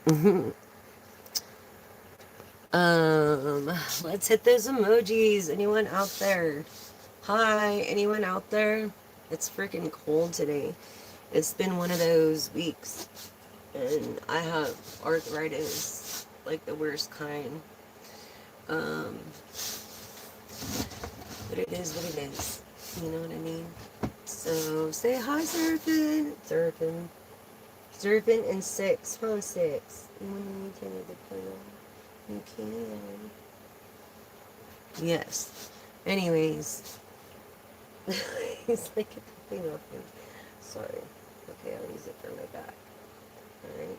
Let's hit those emojis. Anyone out there? Hi, anyone out there? It's freaking cold today. It's been one of those weeks, and I have arthritis, like the worst kind. Um, but it is what it is. You know what I mean? So say hi, surfing, surfing, surfing, and six, huh? Six. You want me to turn the point on? You can. Yes. Anyways, he's like, get the thing off him. Sorry. Okay, I'll use it for my back. Alright.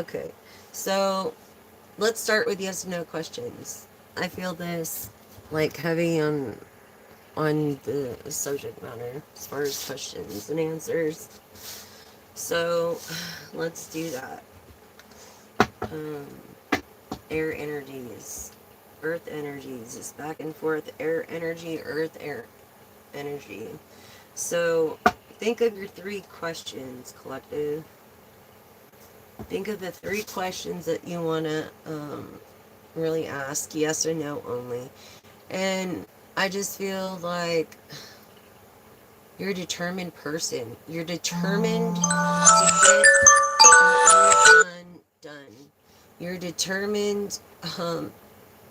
Okay. So, let's start with yes and no questions. I feel this, like, heavy on the subject matter as far as questions and answers. So, let's do that. Um, air energies. Earth energies. It's back and forth. Air energy, earth, air energy. So, think of your three questions, collective. Think of the three questions that you want to really ask, yes or no only. And I just feel like you're a determined person. You're determined to get what you've done. You're determined to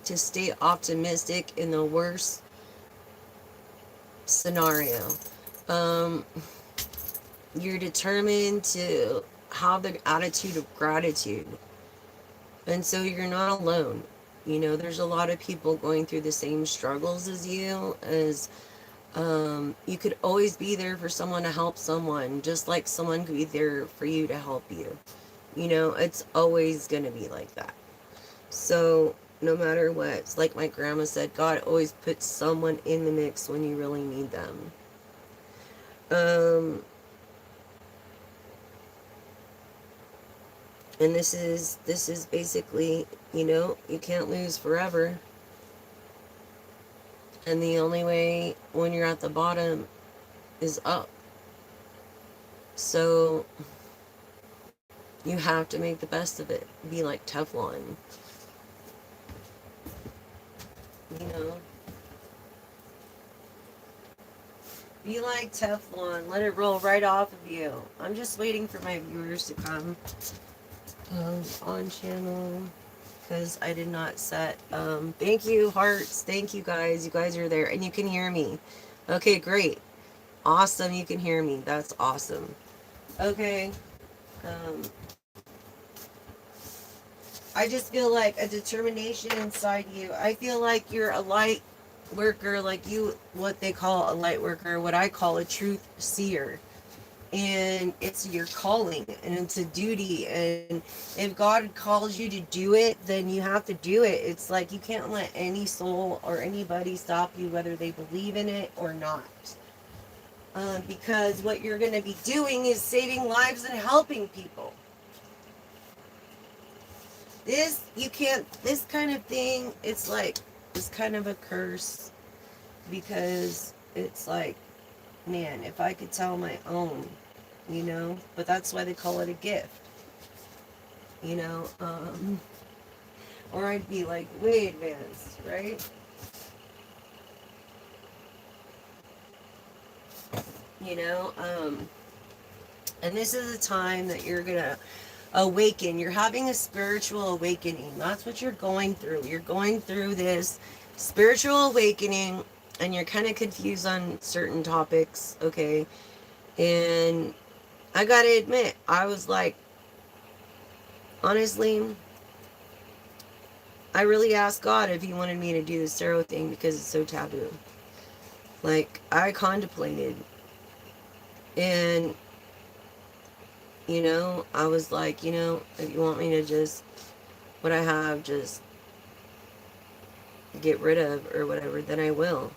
stay optimistic in the worst scenario. Um, you're determined to have the attitude of gratitude. And so you're not alone. You know, there's a lot of people going through the same struggles as you, as you could always be there for someone to help someone, just like someone could be there for you to help you. You know, it's always going to be like that. So, no matter what, it's like my grandma said, God always puts someone in the mix when you really need them. Um, and this is basically, you know, you can't lose forever. And the only way when you're at the bottom is up. So you have to make the best of it. Be like Teflon, you know? Be like Teflon. Let it roll right off of you. I'm just waiting for my viewers to come on channel because I did not set. Thank you, hearts. Thank you, guys. You guys are there and you can hear me. Okay, great. Awesome. You can hear me. That's awesome. Okay. Um, I just feel like a determination inside you. I feel like you're a light worker, like you, what they call a light worker, what I call a truth seer. And it's your calling and it's a duty. And if God calls you to do it, then you have to do it. It's like you can't let any soul or anybody stop you, whether they believe in it or not. Because what you're going to be doing is saving lives and helping people. This, you can't, this kind of thing, it's like, it's kind of a curse because it's like, man, if I could tell my own, you know, but that's why they call it a gift, you know, or I'd be like way advanced, right? You know, and this is a time that you're gonna awaken. You're having a spiritual awakening. That's what you're going through. You're going through this spiritual awakening and you're kind of confused on certain topics, okay? And I gotta admit, I was like, honestly, I really asked God if He wanted me to do the tarot thing because it's so taboo. Like, I contemplated, and, you know, I was like, you know, if you want me to just, what I have, just get rid of or whatever, then I will.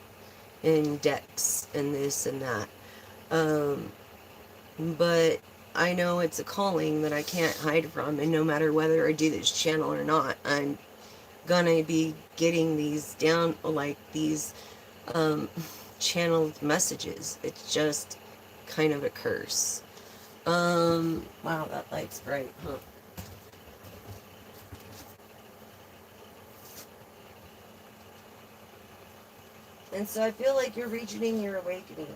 And decks and this and that. Um, but I know it's a calling that I can't hide from, and no matter whether I do this channel or not, I'm gonna be getting these down, like these um, channeled messages. It's just kind of a curse. Wow, that light's bright, huh? And so I feel like you're reaching your awakening.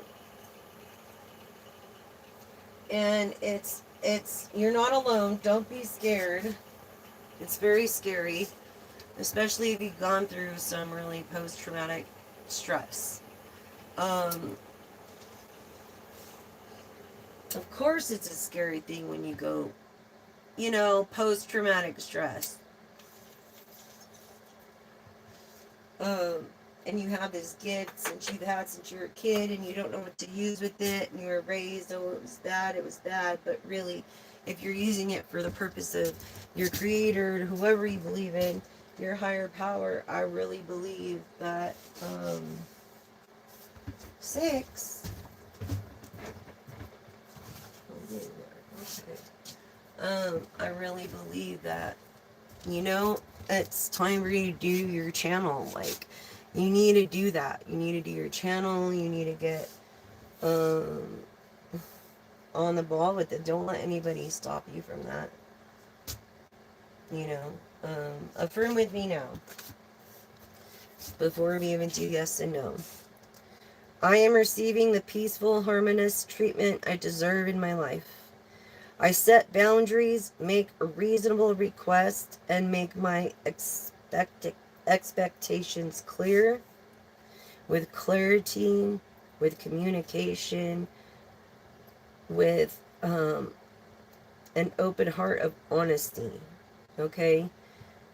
And you're not alone. Don't be scared. It's very scary, especially if you've gone through some really post-traumatic stress. Um, of course it's a scary thing when you go, post-traumatic stress. Um, and you have this gift since you've had since you were a kid and you don't know what to use with it and you were raised, oh, it was bad. But really, if you're using it for the purpose of your creator, whoever you believe in, your higher power, I really believe that, 6. I really believe that, it's time for you to do your channel. Like, you need to do that. You need to do your channel. You need to get on the ball with it. Don't let anybody stop you from that. Affirm with me now. Before we even do yes and no. I am receiving the peaceful, harmonious treatment I deserve in my life. I set boundaries, make a reasonable request, and make my expectations clear, with clarity, with communication, with an open heart of honesty. Okay?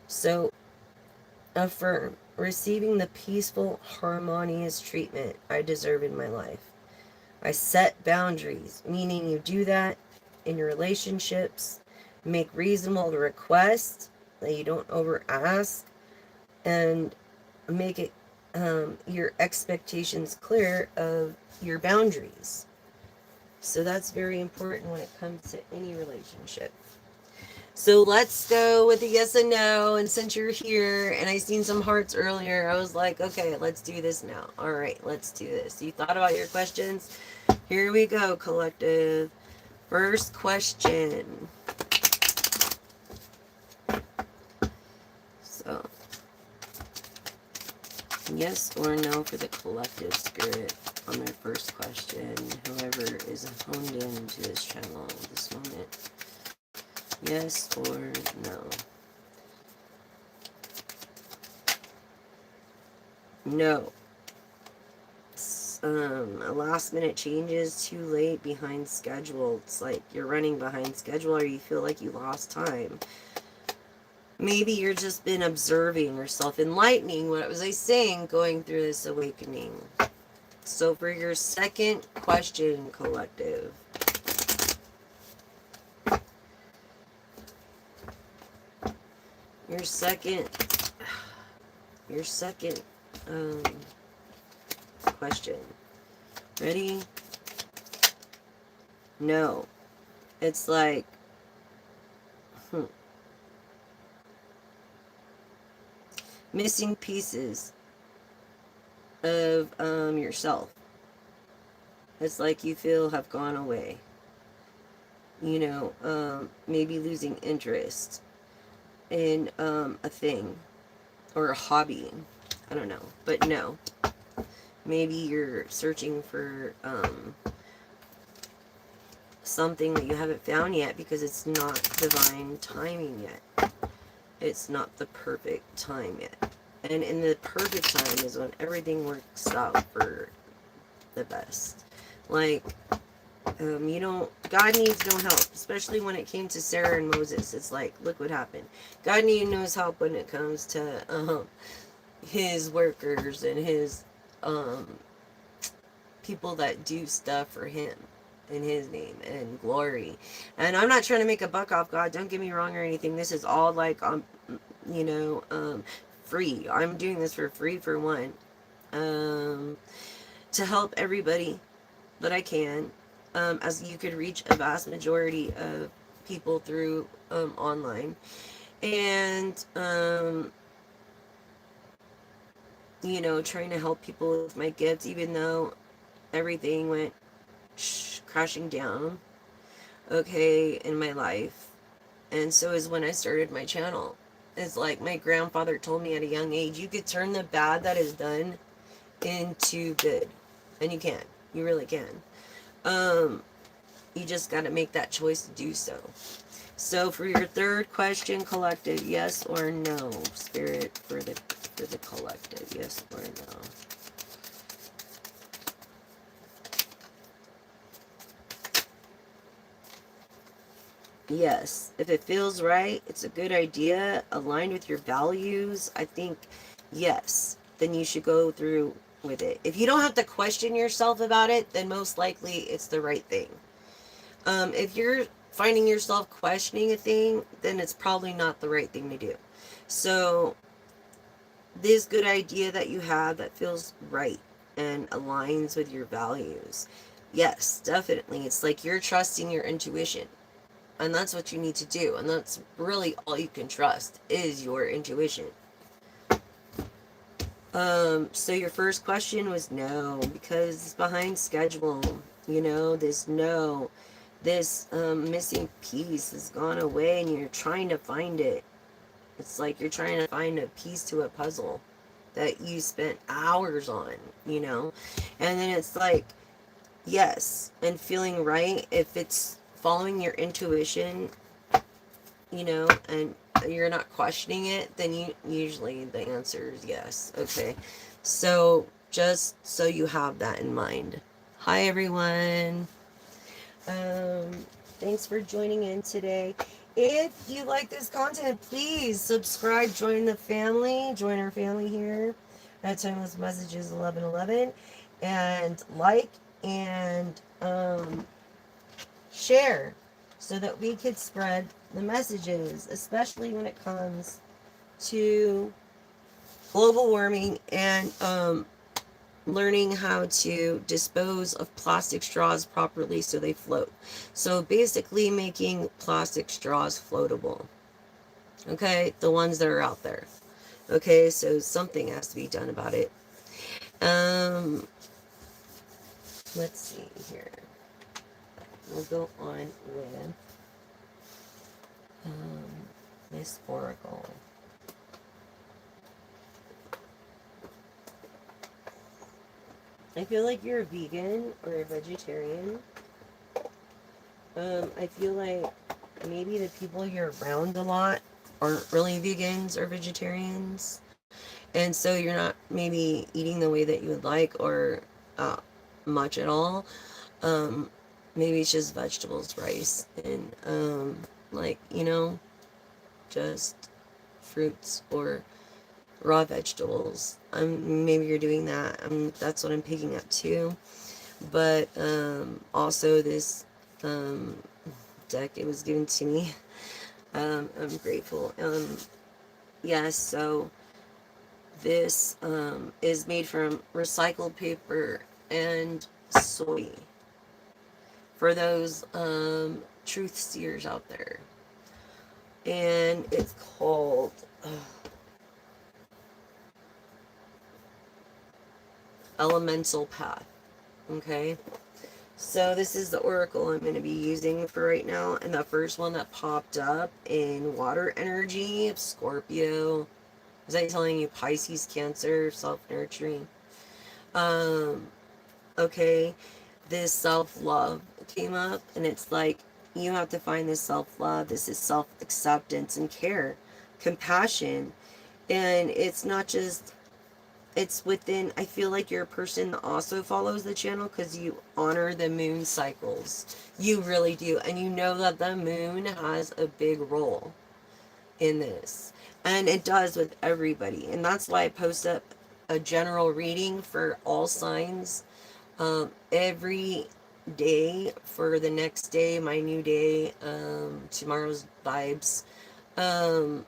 So, affirm, receiving the peaceful, harmonious treatment I deserve in my life. I set boundaries, meaning you do that in your relationships. Make reasonable requests, that you don't over ask, and make it your expectations clear of your boundaries. So that's very important when it comes to any relationship. So let's go with a yes and no. And since you're here and I seen some hearts earlier, I was like, okay, let's do this now. All right, let's do this. You thought about your questions? Here we go, collective. First question. So, yes or no for the collective spirit on their first question. Whoever is honed into this channel at this moment. Yes or no? No. A last minute changes, too late, behind schedule. It's like you're running behind schedule or you feel like you lost time. Maybe you're just been observing or self-enlightening. What was I saying going through this awakening? So for your second question, collective. Your second question. Ready? No. It's like, missing pieces of yourself. It's like you feel have gone away. Maybe losing interest in a thing or a hobby. I don't know. But no. Maybe you're searching for something that you haven't found yet because it's not divine timing yet. It's not the perfect time yet. And in the perfect time is when everything works out for the best. Like, God needs no help, especially when it came to Sarah and Moses. It's like, look what happened. God needs no help when it comes to his workers and his people that do stuff for him in his name and glory. And I'm not trying to make a buck off God, don't get me wrong or anything. This is all like free. I'm doing this for free, for one, to help everybody that I can, as you could reach a vast majority of people through online. And trying to help people with my gifts, even though everything went crashing down, okay, in my life. And so is when I started my channel. It's like my grandfather told me at a young age, you could turn the bad that is done into good. And you can. You really can. You just got to make that choice to do so. So for your third question, collective, yes or no? Spirit for the collective, yes or no? Yes. If it feels right, it's a good idea, aligned with your values, I think yes. Then you should go through with it. If you don't have to question yourself about it, then most likely it's the right thing. If you're finding yourself questioning a thing, then it's probably not the right thing to do. So, this good idea that you have that feels right and aligns with your values. Yes, definitely. It's like you're trusting your intuition. And that's what you need to do. And that's really all you can trust is your intuition. So your first question was no, because it's behind schedule. You know, this missing piece has gone away and you're trying to find it. It's like you're trying to find a piece to a puzzle that you spent hours on, you know? And then it's like, yes, and feeling right, if it's following your intuition, you know, and you're not questioning it, then you usually the answer is yes. Okay. So just so you have that in mind. Hi everyone. Um, Thanks for joining in today. If you like this content, please subscribe, join the family, join our family here at Timeless Messages 1111, and like and share so that we could spread the messages, especially when it comes to global warming and learning how to dispose of plastic straws properly so they float. So basically making plastic straws floatable. Okay, the ones that are out there. Okay, so something has to be done about it. Um, let's see here. We'll go on with Miss Oracle. I feel like you're a vegan or a vegetarian. I feel like maybe the people you're around a lot aren't really vegans or vegetarians. And so you're not maybe eating the way that you would like or much at all. Maybe it's just vegetables, rice, and like, you know, just fruits or raw vegetables. Maybe you're doing that. That's what I'm picking up too. But also this um, deck, it was given to me. I'm grateful. Yes, so this is made from recycled paper and soy. For those truth seers out there. And it's called Elemental Path. Okay? So this is the oracle I'm going to be using for right now. And the first one that popped up in water energy, Scorpio. Was I telling you Pisces, Cancer, self-nurturing? Okay, this self-love came up, and it's like you have to find this self-love. This is self-acceptance and care, compassion. And it's not just, it's within, I feel like you're a person that also follows the channel because you honor the moon cycles. You really do. And you know that the moon has a big role in this. And it does with everybody. And that's why I post up a general reading for all signs every day for the next day, my new day, tomorrow's vibes of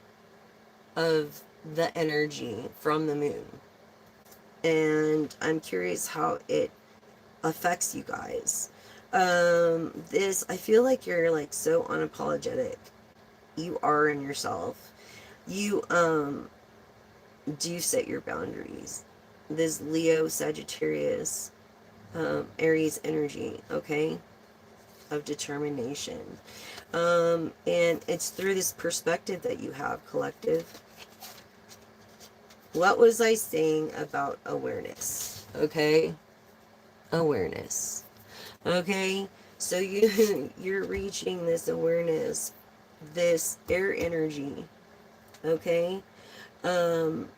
the energy from the moon. And I'm curious how it affects you guys. This, I feel like you're like so unapologetic. You are in yourself. You do set your boundaries. This Leo, Sagittarius, Aries energy, okay, of determination. And it's through this perspective that you have, collective. What was I saying about awareness? Okay? Awareness. Okay? So you're reaching this awareness, this air energy. Okay? Um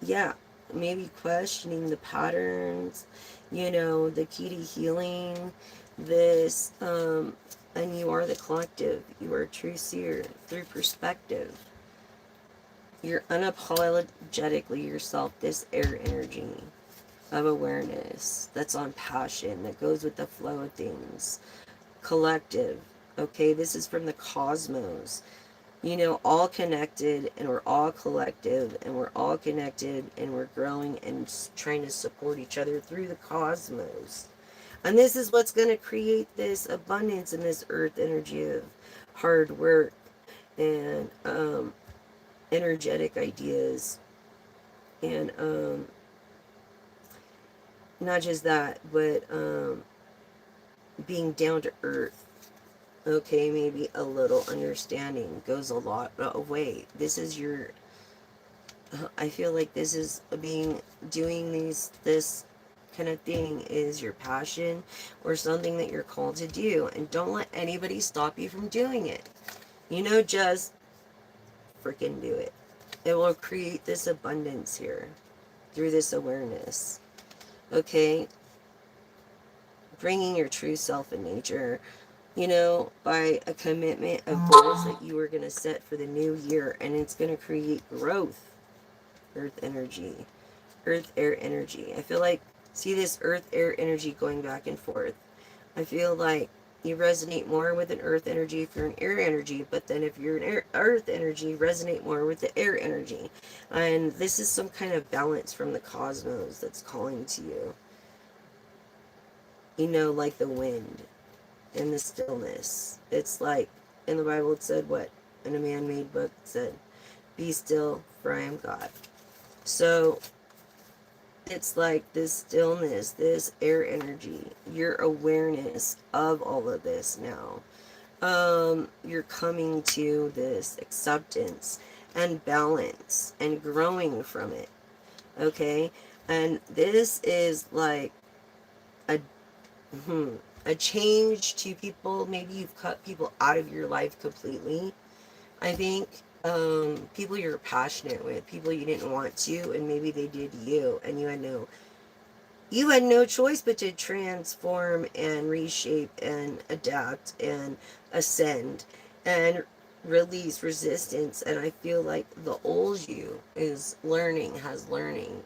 yeah, maybe questioning the patterns, the key to healing this, and you are the collective. You are a true seer through perspective. You're unapologetically yourself, this air energy of awareness that's on passion, that goes with the flow of things. Collective. Okay, this is from the cosmos. All connected, and we're all collective, and we're all connected, and we're growing and trying to support each other through the cosmos. And this is what's going to create this abundance in this earth energy of hard work and energetic ideas. And not just that, but being down to earth. Okay, maybe a little understanding goes a lot away. This is your I feel like this is doing this kind of thing is your passion or something that you're called to do. And don't let anybody stop you from doing it. Just freaking do it. It will create this abundance here through this awareness. Okay? Bringing your true self in nature, by a commitment of goals that you are going to set for the new year. And it's going to create growth. Earth energy. Earth air energy. I feel like, see this earth air energy going back and forth. I feel like you resonate more with an earth energy if you're an air energy, but then if you're an earth energy, resonate more with the air energy. And this is some kind of balance from the cosmos that's calling to you. Like the wind and the stillness. It's like, in the Bible it said what? In a man-made book it said, be still, for I am God. So it's like this stillness, this air energy, your awareness of all of this now. You're coming to this acceptance and balance and growing from it. Okay? And this is like a a change to people. Maybe you've cut people out of your life completely. I think people you're passionate with, people you didn't want to, and maybe they did you, and you had no choice but to transform and reshape and adapt and ascend and release resistance. And I feel like the old you has learning,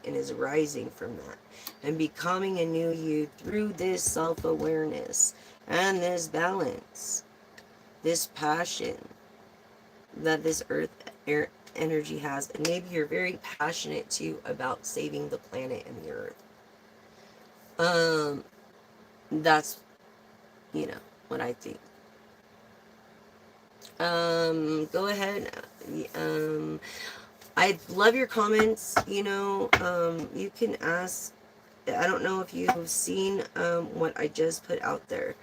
and is rising from that and becoming a new you through this self-awareness and this balance, this passion that this earth air energy has. And maybe you're very passionate too about saving the planet and the earth. um that's what I think. Go ahead. um I love your comments. You can ask. I don't know if you've seen what I just put out there,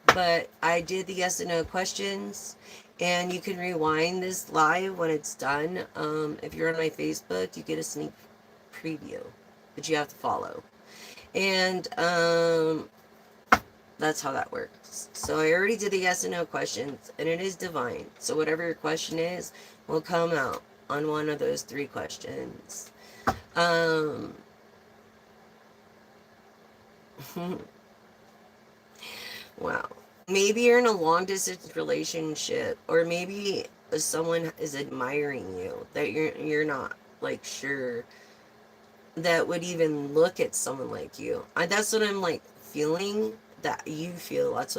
but I did the yes and no questions, and you can rewind this live when it's done. If you're on my Facebook, you get a sneak preview, but you have to follow. And that's how that works. So I already did the yes and no questions, and it is divine. So whatever your question is will come out on one of those 3 questions. Um, wow. Maybe you're in a long distance relationship, or maybe someone is admiring you that you're not like sure that would even look at someone like you. That's what I'm like feeling that you feel. That's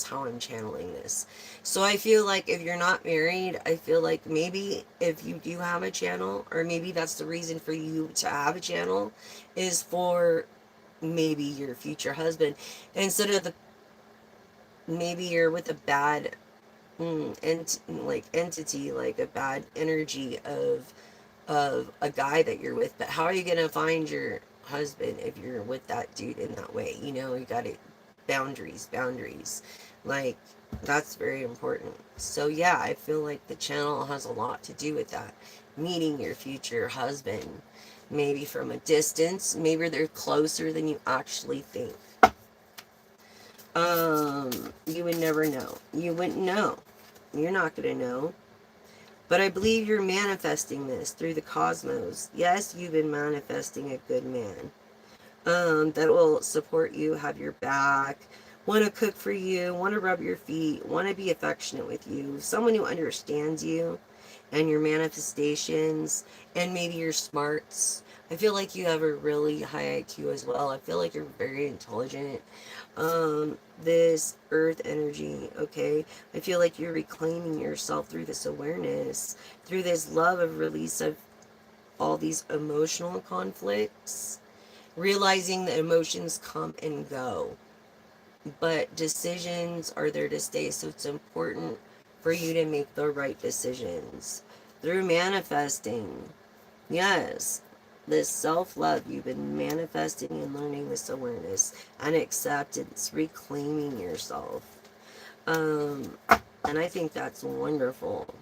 how I'm channeling this. So I feel like if you're not married, I feel like maybe if you do have a channel, or maybe that's the reason for you to have a channel, is for maybe your future husband, instead of the maybe you're with a bad entity, like a bad energy of a guy that you're with. But how are you gonna find your husband if you're with that dude in that way? You got it. Boundaries, like, that's very important. So yeah, I feel like the channel has a lot to do with that, meeting your future husband. maybe from a distance, maybe they're closer than you actually think. You would never know. You wouldn't know. You're not going to know. But I believe you're manifesting this through the cosmos. Yes, you've been manifesting a good man. That will support you, have your back, want to cook for you, want to rub your feet, want to be affectionate with you, someone who understands you and your manifestations and maybe your smarts. I feel like you have a really high IQ as well. I feel like you're very intelligent. This earth energy, okay? I feel like you're reclaiming yourself through this awareness, through this love of release of all these emotional conflicts, realizing that emotions come and go, but decisions are there to stay. So it's important for you to make the right decisions through manifesting. Yes, this self-love, you've been manifesting and learning this awareness and acceptance, reclaiming yourself. um and I think that's wonderful.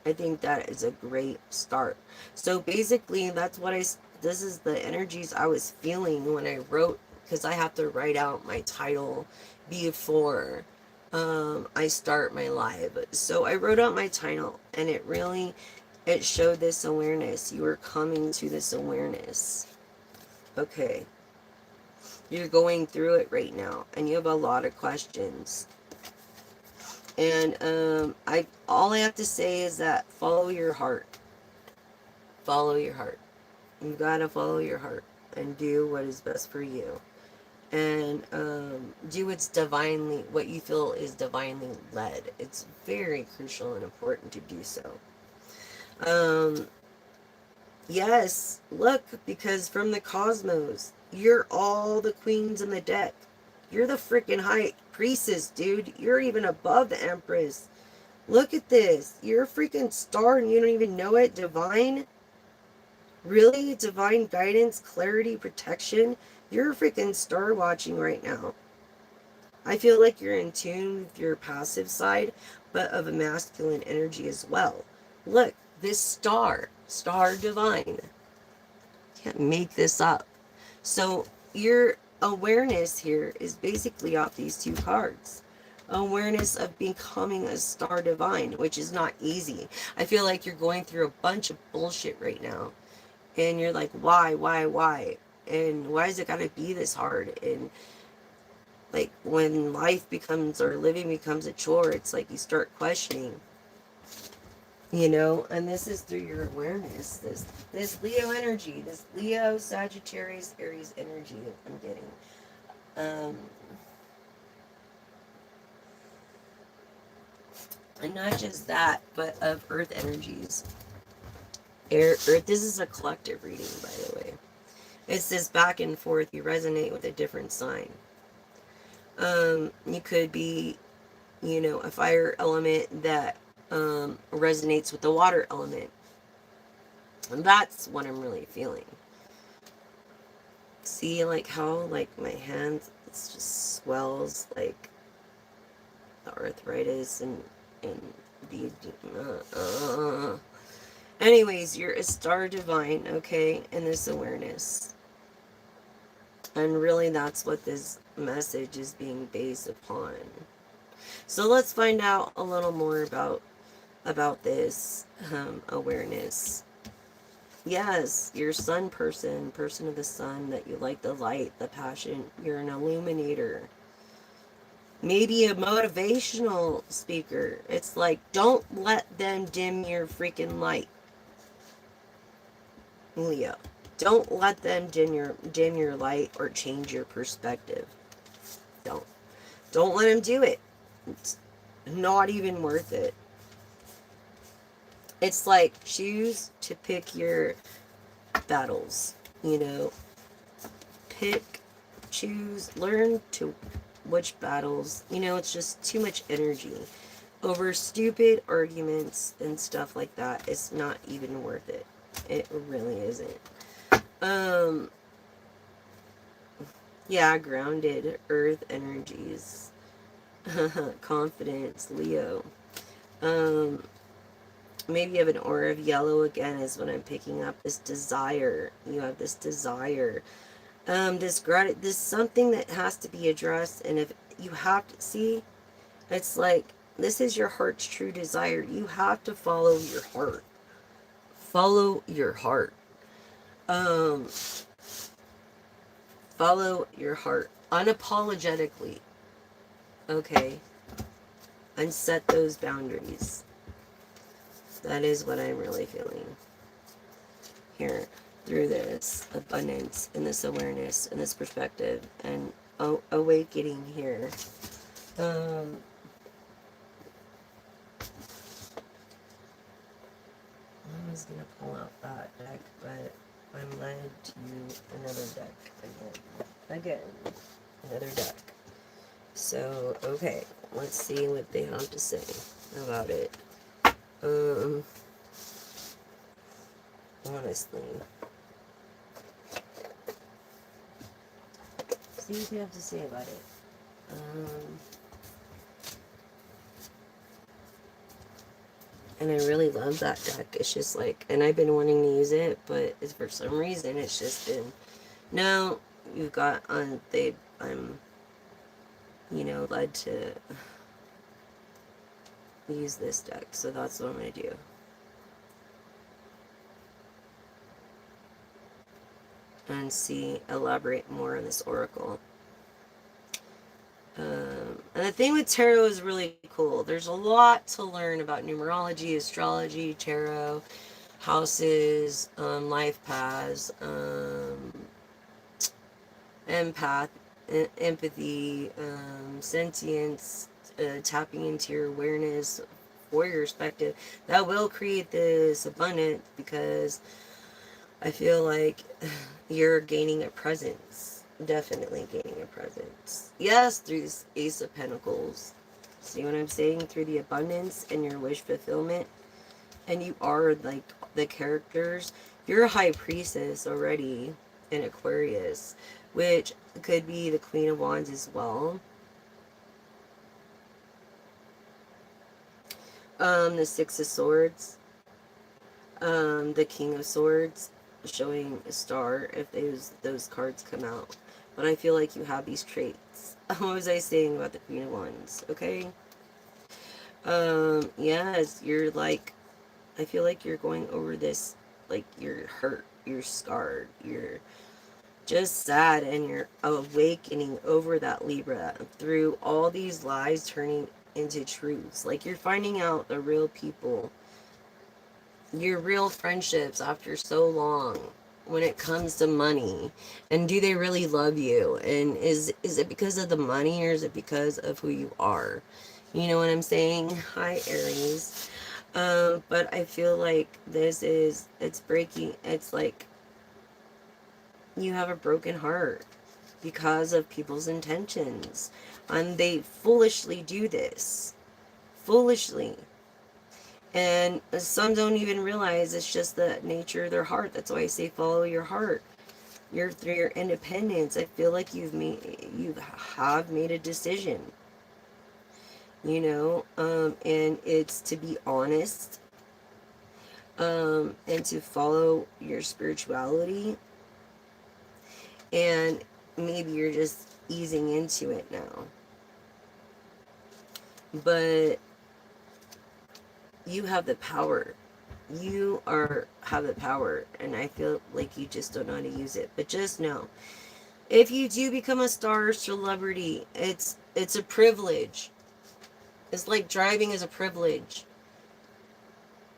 I think that is a great start. So basically, this is the energies I was feeling when I wrote, because I have to write out my title before I start my live. So I wrote out my title, and it showed this awareness. You are coming to this awareness. Okay. You're going through it right now, and you have a lot of questions. And I all I have to say is that follow your heart. Follow your heart. You gotta follow your heart and do what is best for you. And do what you feel is divinely led. It's very crucial and important to do so. Um, yes, look, because from the cosmos, you're all the queens in the deck. You're the freaking high priestess, dude. You're even above the empress. Look at this. You're a freaking star and you don't even know it. Divine. Really? Divine guidance, clarity, protection. You're a freaking star watching right now. I feel like you're in tune with your passive side, but of a masculine energy as well. Look, this star divine. Can't make this up. So your awareness here is basically off these two cards. Awareness of becoming a star divine, which is not easy. I feel like you're going through a bunch of bullshit right now. And you're like, why? And why is it gotta be this hard? And like when life becomes, or living becomes a chore, it's like you start questioning. And this is through your awareness, this Leo energy, this Leo, Sagittarius, Aries energy that I'm getting. And not just that, but of earth energies. Earth, this is a collective reading, by the way. It's this back and forth, you resonate with a different sign. You could be, a fire element that resonates with the water element. And that's what I'm really feeling. See, like how, like my hands, it just swells, like the arthritis and the. Anyways, you're a star divine, okay, in this awareness. And really, that's what this message is being based upon. So let's find out a little more about this awareness. Yes, you're sun person of the sun, that you like the light, the passion. You're an illuminator. Maybe a motivational speaker. It's like, don't let them dim your freaking light. Leo. Don't let them dim your light or change your perspective. Don't let them do it. It's not even worth it. It's like, choose to pick your battles, learn to which battles. It's just too much energy over stupid arguments and stuff like that. It's not even worth it. It really isn't. Yeah, grounded earth energies. Confidence, Leo. maybe you have an aura of yellow again is what I'm picking up. This desire. You have this desire. This something that has to be addressed, and if you have to see, it's like this is your heart's true desire. You have to follow your heart. Follow your heart. Um, follow your heart unapologetically. Okay, and set those boundaries. That is what I'm really feeling here through this abundance and this awareness and this perspective and awakening here. Um, I was gonna pull out that deck, but I'm led to another deck again, another deck. So okay, let's see what they have to say about it. Honestly, see what they have to say about it. And I really love that deck. It's just like, and I've been wanting to use it, but it's for some reason it's just been, no, you've got on, I'm, led to use this deck. So that's what I'm going to do. And elaborate more on this oracle. And the thing with tarot is really cool. There's a lot to learn about numerology, astrology, tarot, houses, life paths, empath, empathy, sentience, tapping into your awareness for your perspective. That will create this abundance because I feel like you're gaining a presence. Definitely gaining a presence. Yes, through this Ace of Pentacles. See what I'm saying? Through the abundance and your wish fulfillment. And you are like the characters. You're a high priestess already in Aquarius, which could be the Queen of Wands as well. The Six of Swords. The King of Swords, showing a star if those cards come out. But I feel like you have these traits. What was I saying about the Queen of Wands? Okay. Yes, you're like, I feel like you're going over this, like you're hurt, you're scarred, you're just sad, and you're awakening over that Libra through all these lies turning into truths. Like you're finding out the real people, your real friendships after so long when it comes to money, and do they really love you, and is it because of the money or is it because of who you are? You know what I'm saying? Hi, Aries. But I feel like it's breaking. It's like you have a broken heart because of people's intentions, and they foolishly do this, foolishly. And some don't even realize it's just the nature of their heart. That's why I say follow your heart. You're through your independence. I feel like you have made a decision. And it's to be honest, and to follow your spirituality. And maybe you're just easing into it now. But you have the power. You have the power, and I feel like you just don't know how to use it. But just know, if you do become a star or celebrity, it's a privilege. It's like driving is a privilege.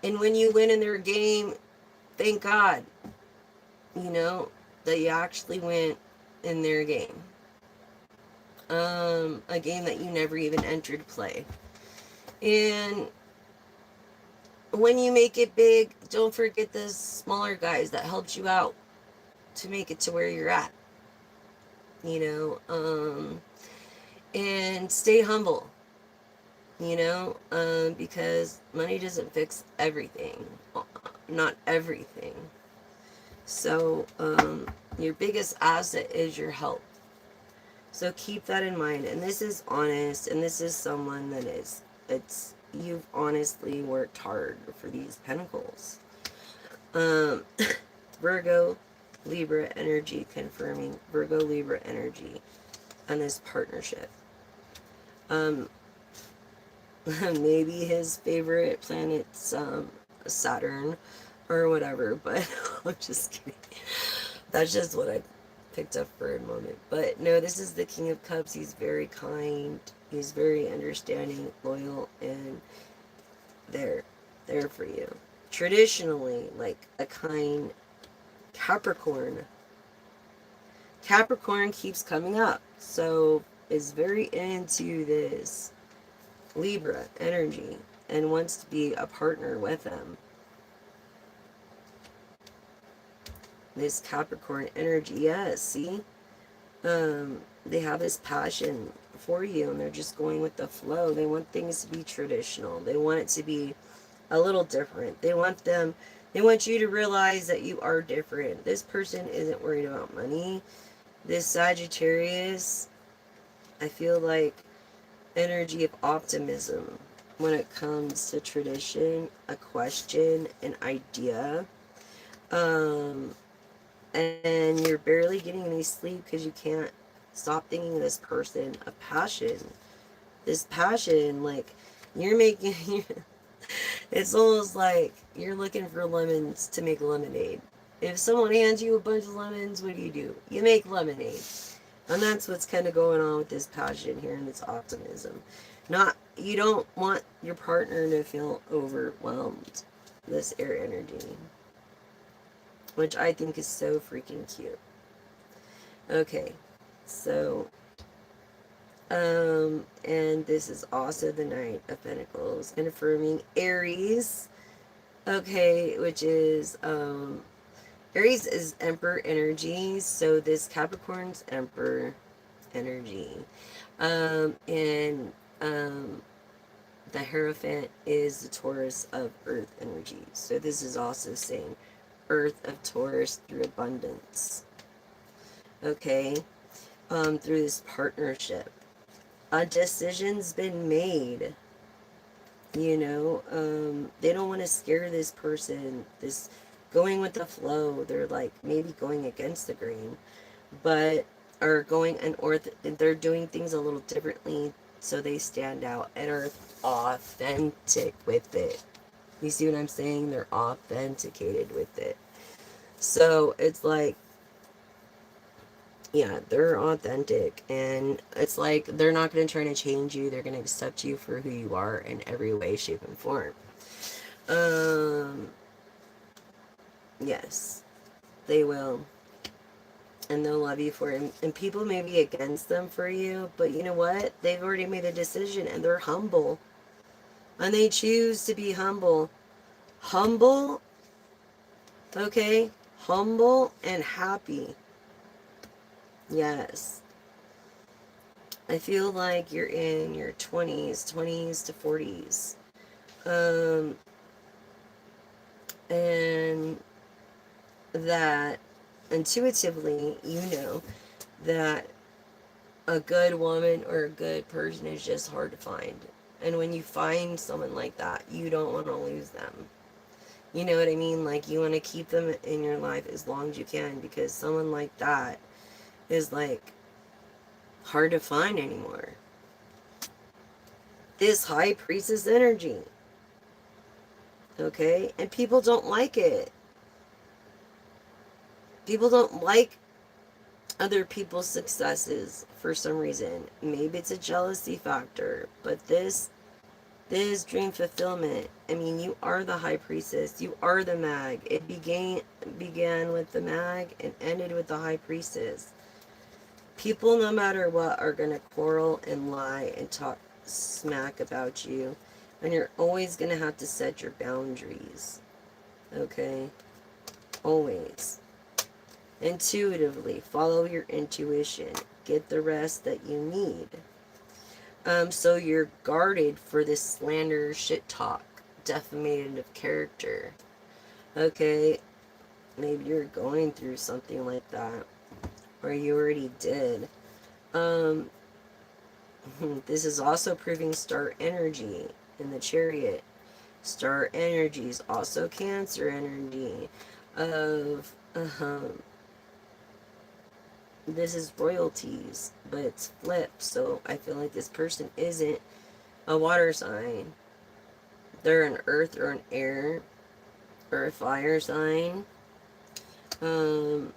And when you win in their game, thank God, that you actually went in their game. A game that you never even entered play. And when you make it big, don't forget the smaller guys that helped you out to make it to where you're at. And stay humble, because money doesn't fix everything. Not everything. So, your biggest asset is your health. So keep that in mind. And this is honest, and this is someone that it's you've honestly worked hard for these pentacles. Um, Virgo, Libra energy confirming Virgo, Libra energy on this partnership. Um, maybe his favorite planet's Saturn or whatever, but I'm just kidding. That's just what I picked up for a moment. But no, this is the King of Cups. He's very kind. He's very understanding, loyal, and there for you. Traditionally, like a kind Capricorn. Capricorn keeps coming up, so is very into this Libra energy and wants to be a partner with them. This Capricorn energy, yes, see? They have this passion for you and they're just going with the flow. They want things to be traditional. They want it to be a little different. They want you to realize that you are different. This person isn't worried about money. This Sagittarius, I feel like energy of optimism when it comes to tradition, a question, an idea. And you're barely getting any sleep because you can't stop thinking of this person, a passion. This passion, like, you're making, it's almost like you're looking for lemons to make lemonade. If someone hands you a bunch of lemons, what do? You make lemonade. And that's what's kind of going on with this passion here and this optimism. You don't want your partner to feel overwhelmed. This air energy. Which I think is so freaking cute. Okay, so, and this is also the Knight of Pentacles, confirming Aries. Okay, which is, Aries is Emperor energy, so this Capricorn's Emperor energy. And the Hierophant is the Taurus of Earth energy. So this is also saying Earth of Taurus through abundance. Okay, through this partnership. A decision's been made. You know, they don't want to scare this person. This going with the flow. They're like maybe going against the grain, but are going they're doing things a little differently so they stand out and are authentic with it. You see what I'm saying? They're authenticated with it. So it's like, yeah, they're authentic, and it's like they're not going to try to change you. They're going to accept you for who you are in every way, shape, and form. Yes, they will, and they'll love you for it. And people may be against them for you, but you know what? They've already made a decision, and they're humble, and they choose to be humble. Humble, okay? Humble and happy. Yes. I feel like you're in your 20s to 40s. And that intuitively, you know that a good woman or a good person is just hard to find. And when you find someone like that, you don't want to lose them. You know what I mean? Like, you want to keep them in your life as long as you can, because someone like that is like hard to find anymore. This high priestess energy. Okay? And people don't like it. People don't like other people's successes for some reason. Maybe it's a jealousy factor, but this dream fulfillment, I mean, you are the high priestess, you are the mag. It began with the mag and ended with the high priestess. People, no matter what, are going to quarrel and lie and talk smack about you, and you're always going to have to set your boundaries. Okay? Always. Intuitively, follow your intuition. Get the rest that you need. So you're guarded for this slander, shit talk, defamation of character. Okay? Maybe you're going through something like that. Or you already did. This is also proving star energy. in the Chariot. Star energies, also Cancer energy of this is royalties, but it's flipped. So I feel like this person isn't a water sign. They're an earth or an air or a fire sign. Um,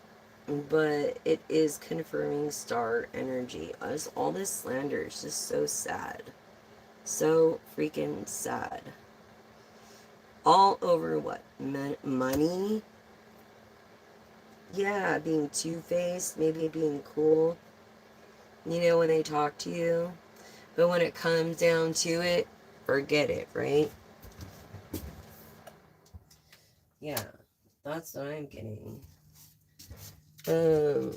but it is confirming star energy. As all this slander is just so sad. So freaking sad. All over what? Money? Yeah, being two-faced, maybe being cool. You know, when they talk to you. But when it comes down to it, forget it, right? Yeah, that's what I'm getting. And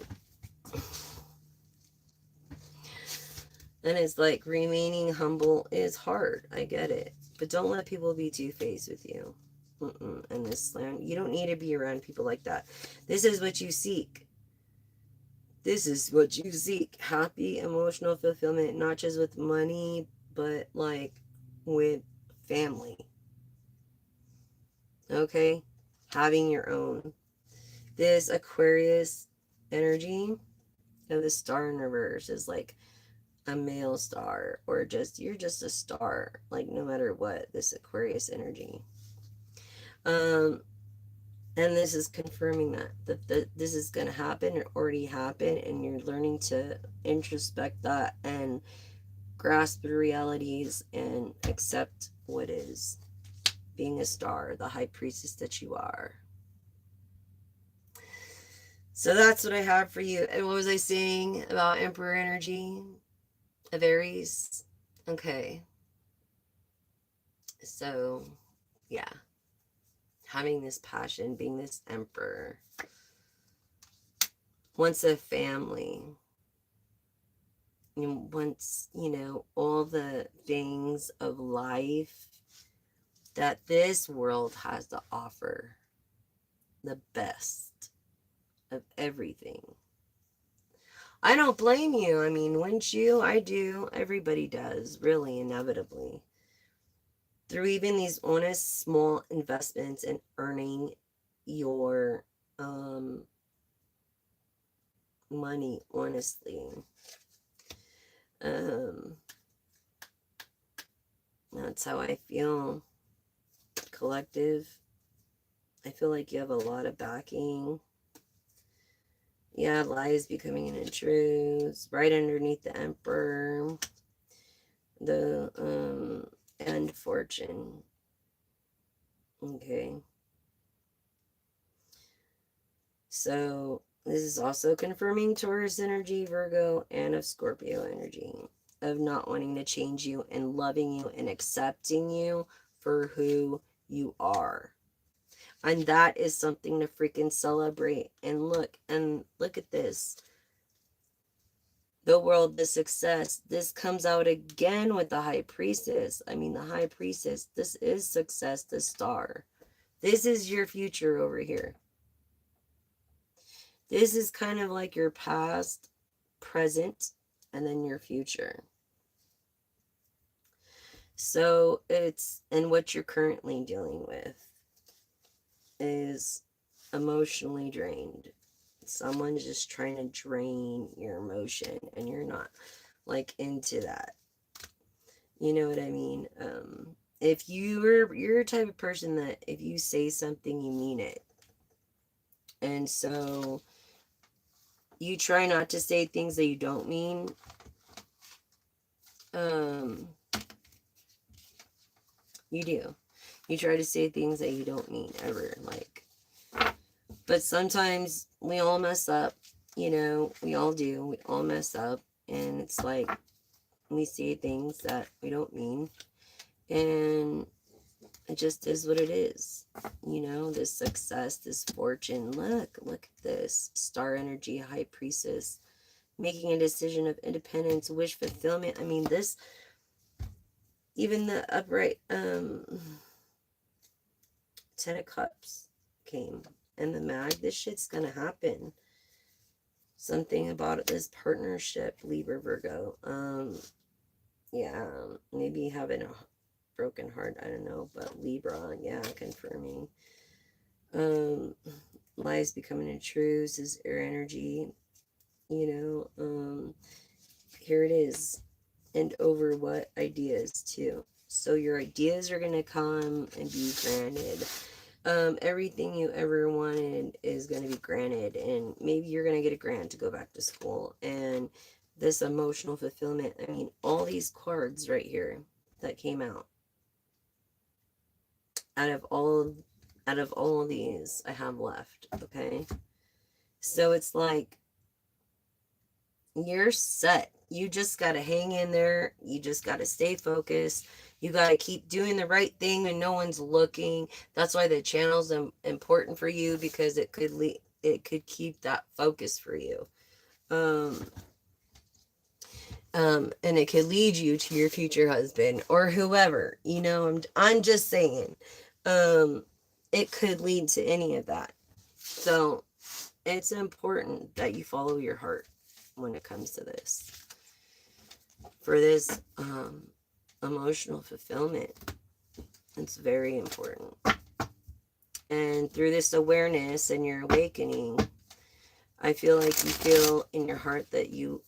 it's like remaining humble is hard. I get it. But don't let people be two-faced with you. And this land, you don't need to be around people like that. This is what you seek. This is what you seek. Happy emotional fulfillment, not just with money, but like with family. Okay? Having your own. This Aquarius energy of the star in reverse is like a male star, or just you're just a star, like no matter what, this Aquarius energy. And this is confirming that this is going to happen. It already happened, and you're learning to introspect that and grasp the realities and accept what is being a star, the high priestess that you are. So that's what I have for you. And what was I saying about Emperor energy of Aries? Okay. So, yeah. Having this passion, being this emperor. Once a family. And once, all the things of life that this world has to offer. The best of everything. I don't blame you. I mean, wouldn't you? I do. Everybody does, really, inevitably. Through even these honest, small investments in earning your money, honestly. That's how I feel. Collective. I feel like you have a lot of backing. Yeah, lies becoming an truth. Right underneath the Emperor. The and Fortune. Okay. So this is also confirming Taurus energy, Virgo, and of Scorpio energy. Of not wanting to change you and loving you and accepting you for who you are. And that is something to freaking celebrate. And look at this. The world, the success. This comes out again with the High Priestess. I mean, the High Priestess. This is success, the star. This is your future over here. This is kind of like your past, present, and then your future. So and what you're currently dealing with is emotionally drained. Someone's just trying to drain your emotion, and you're not like into that. You know what I mean? If you're a type of person that if you say something, you mean it. And so you try not to say things that you don't mean. You do. You try to say things that you don't mean ever. But sometimes we all mess up. We all do. We all mess up. And it's like we say things that we don't mean. And it just is what it is. This success, this fortune. Look at this. Star energy, high priestess. Making a decision of independence, wish fulfillment. I mean, this, even the upright, 10 of Cups came. And the Mag, this shit's gonna happen. Something about this partnership, Libra, Virgo. Yeah, maybe having broken heart, I don't know, but Libra, yeah, confirming. Um, Lies becoming a truth is air energy, here it is. And over what ideas too. So your ideas are gonna come and be granted. Everything you ever wanted is gonna be granted, and maybe you're gonna get a grant to go back to school. And this emotional fulfillment, I mean, all these cards right here that came out of all of these I have left, okay? So it's like you're set. You just got to hang in there. You just got to stay focused. You got to keep doing the right thing when no one's looking. That's why the channel's important for you, because it could keep that focus for you. And it could lead you to your future husband or whoever. I'm just saying. It could lead to any of that. So it's important that you follow your heart when it comes to this. For this emotional fulfillment, it's very important. And through this awareness and your awakening, I feel like you feel in your heart that you're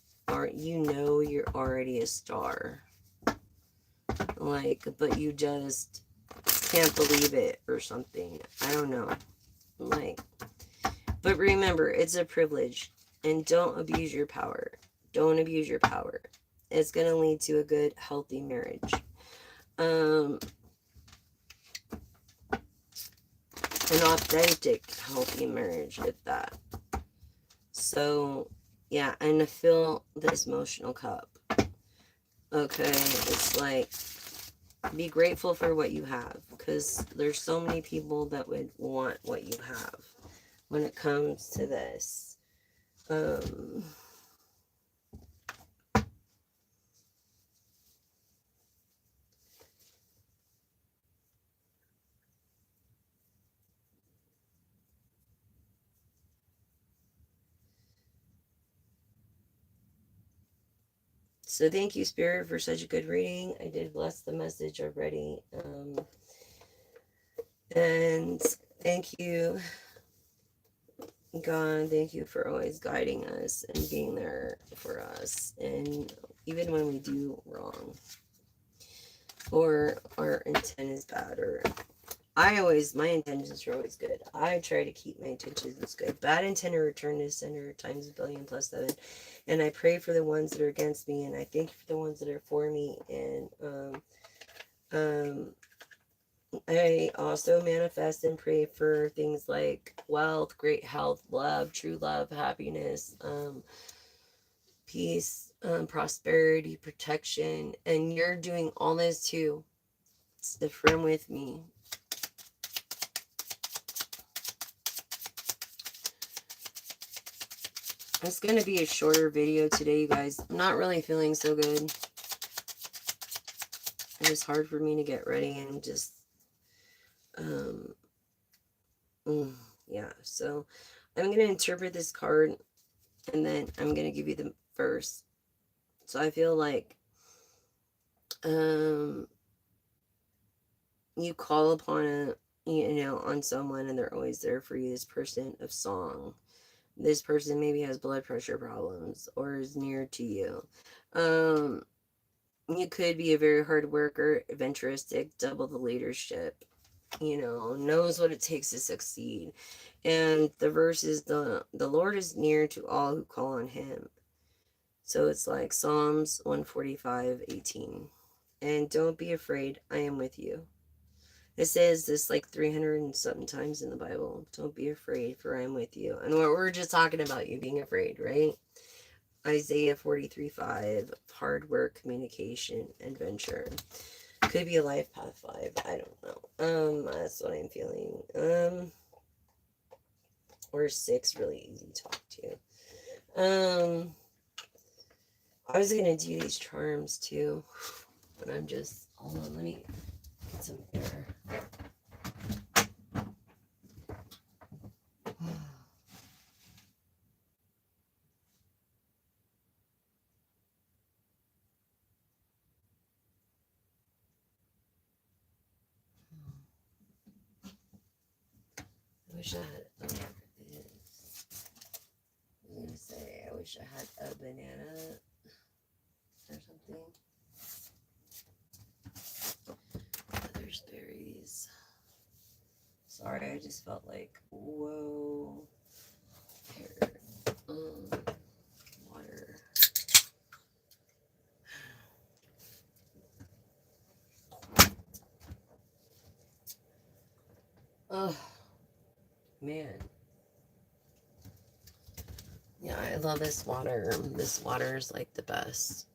already a star. Like, but you just can't believe it or something. I don't know. Like, but remember, it's a privilege, and don't abuse your power. Don't abuse your power. It's going to lead to a good, healthy marriage. An authentic, healthy marriage at that. So, yeah, and I feel this emotional cup. Okay, it's like, be grateful for what you have, because there's so many people that would want what you have when it comes to this. So thank you, Spirit, for such a good reading. I did bless the message already. And thank you, God. Thank you for always guiding us and being there for us. And even when we do wrong, or our intent is bad, or my intentions are always good. I try to keep my intentions good. Bad intent or return to sender times a billion plus 7. And I pray for the ones that are against me, and I thank you for the ones that are for me. And I also manifest and pray for things like wealth, great health, love, true love, happiness, peace, prosperity, protection. And you're doing all this too. It's the friend with me. It's going to be a shorter video today, you guys. I'm not really feeling so good. It was hard for me to get ready and just, yeah. So I'm going to interpret this card, and then I'm going to give you the verse. So I feel like, you call upon on someone, and they're always there for you. This person of song. This person maybe has blood pressure problems or is near to you. You could be a very hard worker, adventuristic, double the leadership, knows what it takes to succeed. And the verse is the Lord is near to all who call on him. So it's like Psalms 145:18. And don't be afraid, I am with you. It says this like 300 and something times in the Bible. Don't be afraid, for I am with you. And we're just talking about you being afraid, right? Isaiah 43:5, hard work, communication, adventure. Could be a life path 5. I don't know. That's what I'm feeling. Or 6, really easy to talk to. I was gonna do these charms too, but I'm just, hold on, let me get some air. wish I had, oh, there it is. I was gonna say, I wish I had a banana or something. Oh, there's berries. Sorry, I just felt like, whoa. Here, water. Oh, man. Yeah, I love this water. This water is like the best.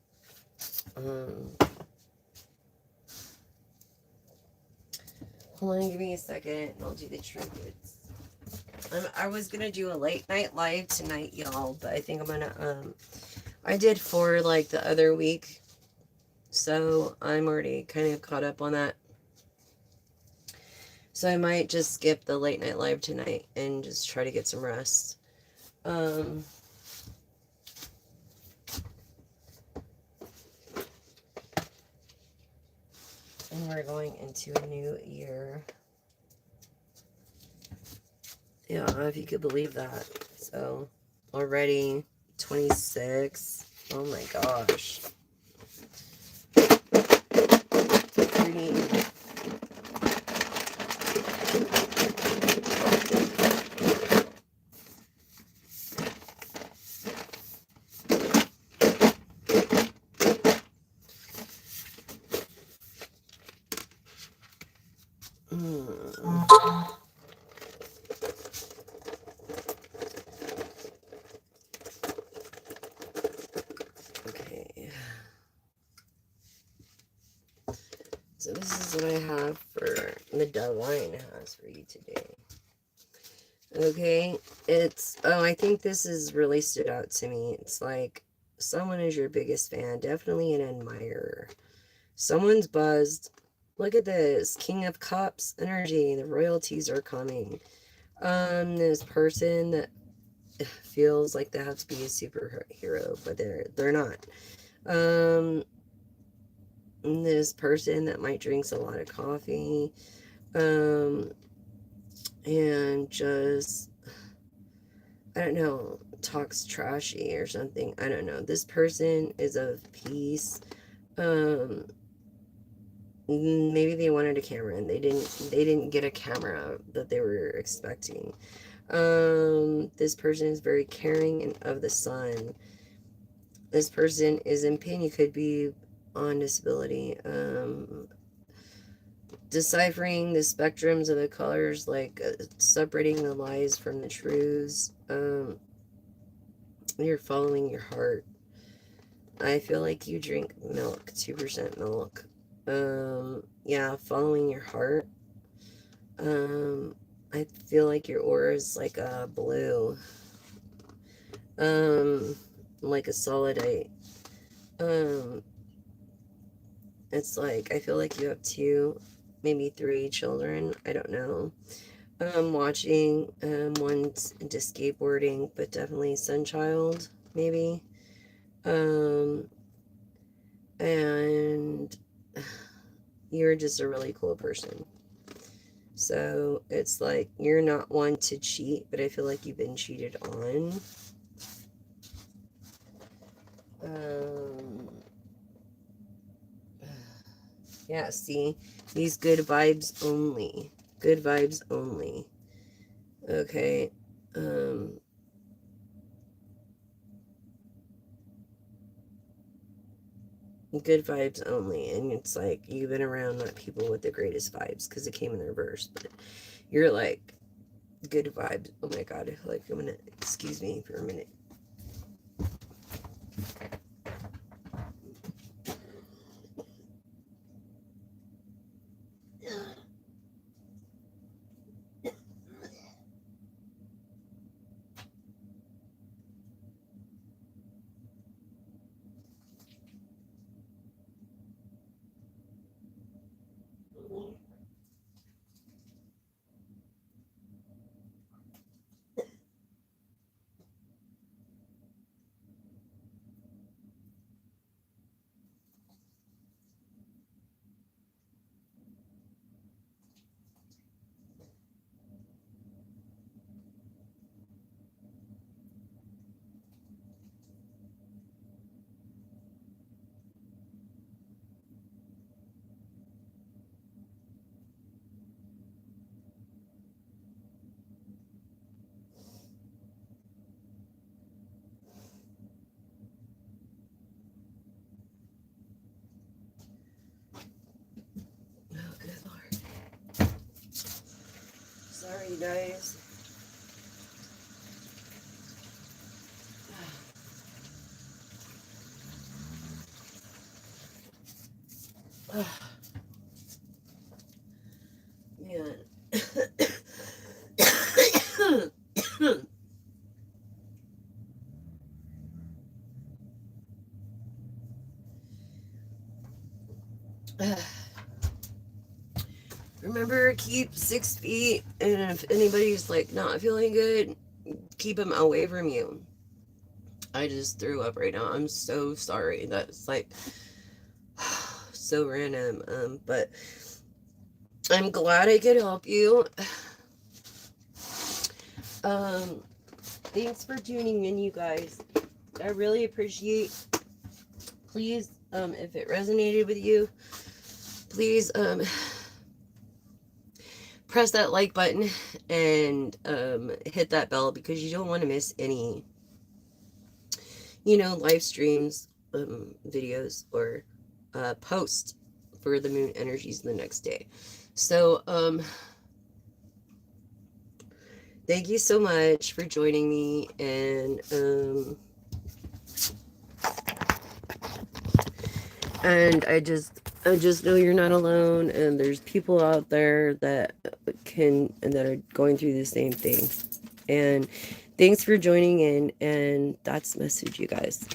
Hold on, give me a second and I'll do the tributes. I was gonna do a late night live tonight, y'all, but I think I'm gonna, I did 4 like the other week, so I'm already kind of caught up on that. So I might just skip the late night live tonight and just try to get some rest. And we're going into a new year. Yeah, if you could believe that. So, already 26. Oh my gosh. Pretty. Okay. So this is what I have for the Divine has for you today. Okay, it's, oh, I think this has really stood out to me. It's like, someone is your biggest fan, definitely an admirer. Someone's buzzed. Look at this, King of Cups energy, the royalties are coming. This person that feels like they have to be a superhero, but they're not. This person that might drinks a lot of coffee, and just, I don't know, talks trashy or something. I don't know. This person is of peace. Maybe they wanted a camera and they didn't get a camera that they were expecting. This person is very caring and of the sun. This person is in pain. You could be on disability. Deciphering the spectrums of the colors, like separating the lies from the truths. You're following your heart. I feel like you drink milk, 2% milk. Yeah, following your heart. I feel like your aura is like a blue. Like a solidite. It's like, I feel like you have 2, maybe 3 children. I don't know. Watching, one's into skateboarding, but definitely Sunchild, maybe. And you're just a really cool person. So it's like, you're not one to cheat, but I feel like you've been cheated on. Yeah, see, these good vibes only. Good vibes only. Okay. Good vibes only. And it's like, you've been around not people with the greatest vibes, because it came in the reverse, but you're like, good vibes. Oh my god, I feel like I'm gonna, excuse me for a minute. Sorry, guys. Man. Remember, keep 6 feet, and if anybody's like not feeling good, keep them away from you. I just threw up right now. I'm so sorry. That's like so random. But I'm glad I could help you. Thanks for tuning in, you guys. I really appreciate. Please, if it resonated with you, please press that like button and hit that bell, because you don't want to miss any, live streams, videos, or post for the moon energies the next day. So thank you so much for joining me, and I just know you're not alone, and there's people out there that are going through the same thing. And thanks for joining in, and that's the message, you guys.